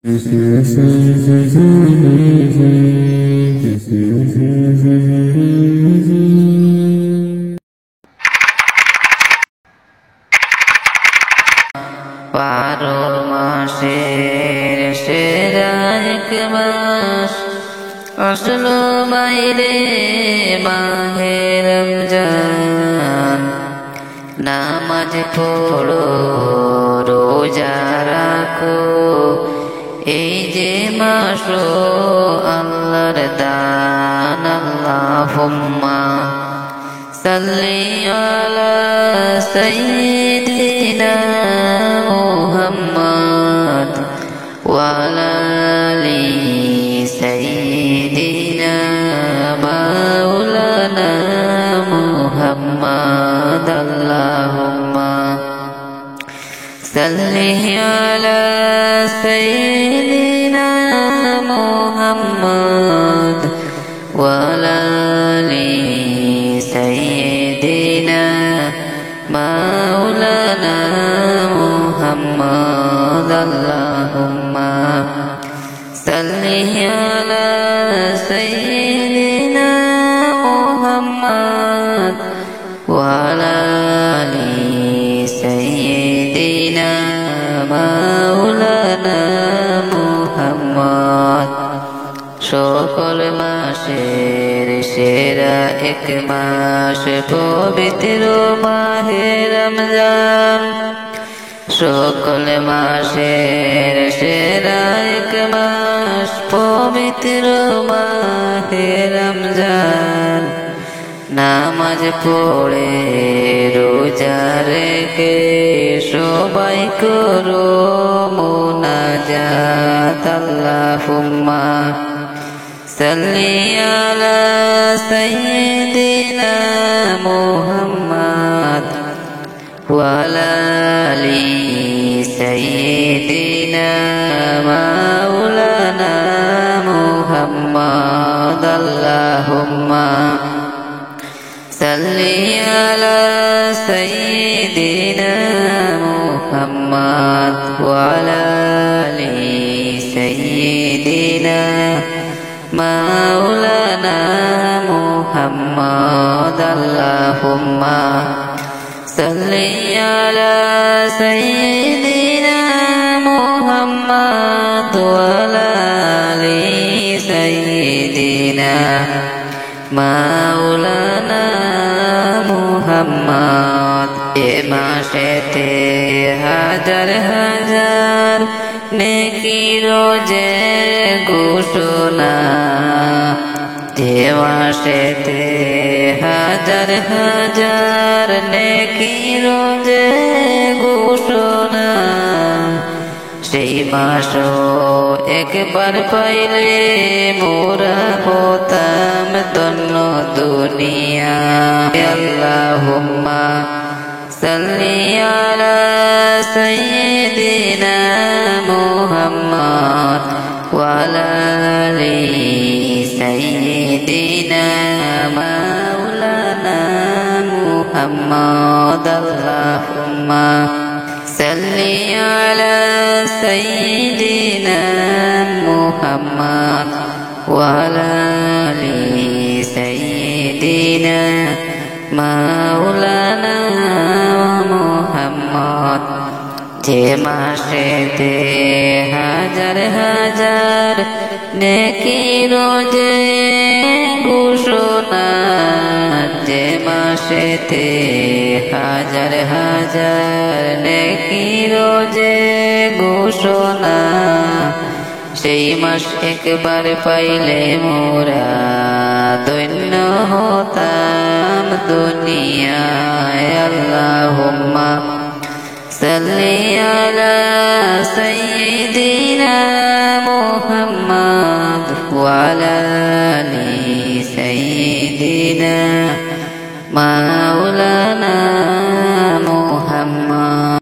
বারো মাসের সেরা এক মাস আসলো বাইরে মাহে রমজান। নামাজ পড়ো রোজা রাখো, এই যে মাস আল্লাহর দান। আল্লাহুম্মা সাল্লি আলা সাইয়্যিদিনা মুহাম্মদ ওয়া আলা আলি সাইয়্যিদিনা মাওলানা মুহাম্মদ। আল্লাহুম্মা সাল্লি আলা সাইয়্যিদিনা মুহাম্মদ ওয়া আলা আলি সাইয়্যিদিনা মাওলানা মুহাম্মদ। আল্লাহুম্মা সাল্লি আলা সাইয়্যিদিনা মুহাম্মদ ওয়া আলা আলি সাইয়্যিদিনা মাওলানা মুহাম্মদ। সকল মাসের সেরা এক মাস পবিত্র মাহে রমজান। সকল মাসের সেরা এক মাস পবিত্র মাহে রমজান। নামাজ পড়ে রোজা রেখে সবাই করো মুনাজাত। আল্লাহুম্মা সাল্লি আলা সাইয়্যিদিনা মুহাম্মদ ওয়া আলা আলি সাইয়্যিদিনা মাওলানা মুহাম্মদ। আল্লাহুম্মা সাল্লি আলা সাইয়্যিদিনা মুহাম্মদ ওয়া আলা আলি সাইয়্যিদিনা মাওলানা মুহাম্মদ। আল্লাহুম্মা সাল্লি আলা সাইয়্যিদিনা মুহাম্মদ ওয়া আলা আলি সাইয়্যিদিনা মাওলানা মুহাম্মদ। এ মাসেতে হাজার হাজার নেকি রোজের ঘোষণা। যে মাসেতে হাজার হাজার নেকি রোজের ঘোষণা। সেই মাসও একবার পাইলে মোরা হতাম ধন্য দুনিয়া। আল্লাহুম্মা সাল্লি আলা সাইয়্যিদিনা মুহাম্মদ ওয়া আলা আলি সাইয়্যিদিনা মাওলানা মুহাম্মদ। আল্লাহুম্মা সাল্লি আলা সাইয়্যিদিনা মুহাম্মদ ওয়া আলা আলি সাইয়্যিদিনা মাওলানা মুহাম্মদ। যে মাসেতে হাজার হাজার নেকি রোজের ঘোষণা। যে মাসেতে হাজার হাজার নেকি রোজের ঘোষণা। সেই মাস একবার পাইলে মোরা ধন্য হতাম দুনিয়ায়। আল্লাহুম্মা সাল্লি আলা সাইয়্যিদিনা মুহাম্মদ ওয়া আলা আলি সাইয়্যিদিনা